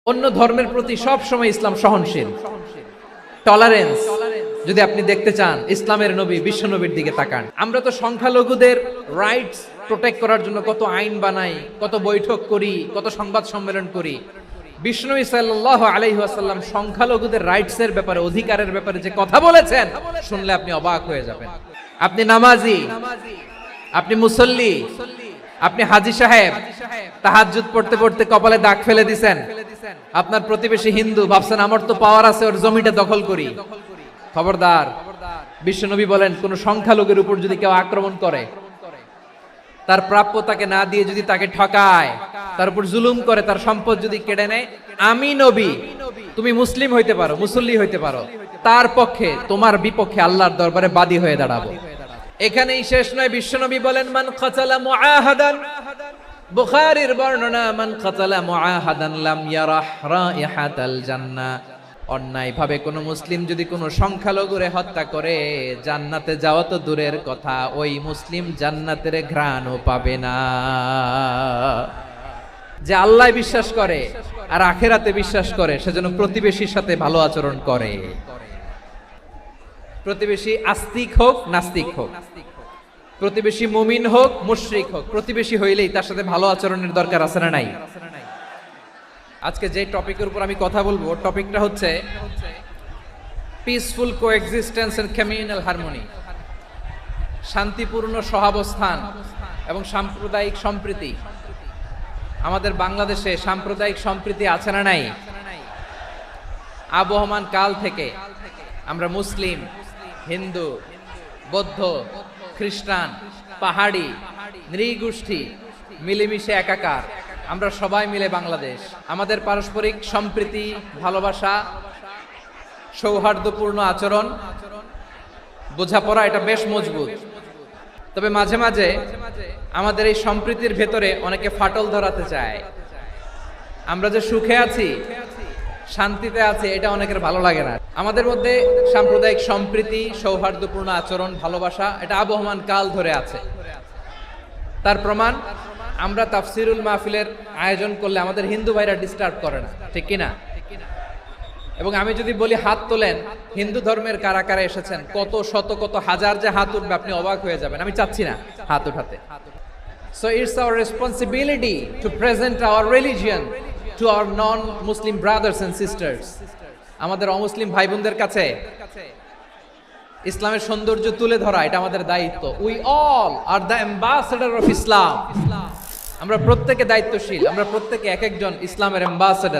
অন্য ধর্মের প্রতি সব সময় ইসলাম সহনশীল, টলারেন্স। যদি আপনি দেখতে চান ইসলামের নবী বিশ্ব নবীর দিকে তাকান। আমরা তো সংখ্যালঘুদের রাইটস প্রোটেক্ট করার জন্য কত আইন বানাই, কত বৈঠক করি, কত সংবাদ সম্মেলন করি। বিষ্ণু সাল্লাল্লাহু আলাইহি ওয়াসাল্লাম সংখ্যালঘুদের রাইটস এর ব্যাপারে, অধিকারের ব্যাপারে যে কথা বলেছেন, শুনলে আপনি অবাক হয়ে যাবেন। আপনি নামাজি, আপনি মুসল্লি, আপনি হাজী সাহেব, তাহাজ্জুদ পড়তে পড়তে কপালে দাগ ফেলে দিছেন। আপনার প্রতিবেশী হিন্দু, ভাবছেন আমার তো পাওয়ার আছে, ওর জমিটা দখল করি। খবরদার, বিশ্বনবী বলেন কোন সংখ্যালঘুর উপর যদি কেউ আক্রমণ করে, তার প্রাপ্য তাকে না দিয়ে যদি তাকে ঠকায়, তার উপর জুলুম করে, তার সম্পদ যদি কেড়ে নেয়, আমি নবী, তুমি মুসলিম হইতে পারো, মুসল্লি হইতে পারো, তার পক্ষে তোমার বিপক্ষে আল্লাহর দরবারে বাদী হয়ে দাঁড়াবো। এখানেই শেষ নয়, বিশ্বনবী বলেন মান কাতালা মুআহাদান, বুখারীর বর্ণনা, মান কাতালা মুআহাদান লাম ইয়ারাহ রাইহাতাল জান্নাহ। অন্যায় ভাবে কোন মুসলিম যদি কোন সংখ্যালঘুরে হত্যা করে, জান্নাতে যাওয়া তো দূরের কথা, ওই মুসলিম জান্নাতের ঘ্রাণও পাবে না। যে আল্লাহ বিশ্বাস করে আর আখিরাতে বিশ্বাস করে, সেজন্য প্রতিবেশীর সাথে ভালো আচরণ করে। প্রতিবেশী আস্তিক হোক নাস্তিক হোক, প্রতিবেশী মুমিন হোক মুশরিক হোক, প্রতিবেশী হইলেই তার সাথে ভালো আচরণের দরকার আছে না নাই? আজকে যে টপিকের উপর আমি কথা বলবো, টপিকটা হচ্ছে peaceful coexistence and communal harmony, শান্তিপূর্ণ সহাবস্থান এবং সাম্প্রদায়িক সম্প্রীতি। আমাদের বাংলাদেশে সাম্প্রদায়িক সম্প্রীতি আছে না নাই? আবহমান কাল থেকে আমরা মুসলিম, হিন্দু, বৌদ্ধ, খ্রিস্টান, পাহাড়ি, নৃগোষ্ঠী মিলেমিশে একাকার, আমরা সবাই মিলে বাংলাদেশ। আমাদের পারস্পরিক সম্প্রীতি, ভালোবাসা, সৌহার্দ্যপূর্ণ আচরণ, বোঝাপড়া, এটা বেশ মজবুত। তবে মাঝে মাঝে আমাদের এই সম্প্রীতির ভেতরে অনেকে ফাটল ধরাতে চায়। আমরা যে সুখে আছি, শান্তিতে আছে, এটা অনেকের ভালো লাগে না। আমাদের মধ্যে সাম্প্রদায়িক সম্প্রীতি, সৌহার্দ্যপূর্ণ আচরণ, ভালোবাসা, এটা আবহমান কাল ধরে আছে। তার প্রমাণ, আমরা তাফসিরুল মাহফিলের আয়োজন করলে আমাদের হিন্দু ভাইরা ডিস্টার্ব করে না, ঠিক কিনা? এবং আমি যদি বলি হাত তোলেন, হিন্দু ধর্মের কারা কারা এসেছেন, কত শত কত হাজার যে হাত উঠবে, আপনি অবাক হয়ে যাবেন। আমি চাচ্ছি না হাত উঠাতে। So it's our responsibility to present our religion to our non-Muslim brothers and sisters. আমাদের অমুসলিম ভাই বোনদের কাছে ইসলামের সৌন্দর্য তুলে ধরা, এটা আমাদের দায়িত্ব। We all are the ambassador of Islam. আমরা প্রত্যেকে দায়িত্বশীল, আমরা প্রত্যেকে এক একজন ইসলামের অ্যাম্বাসেডর।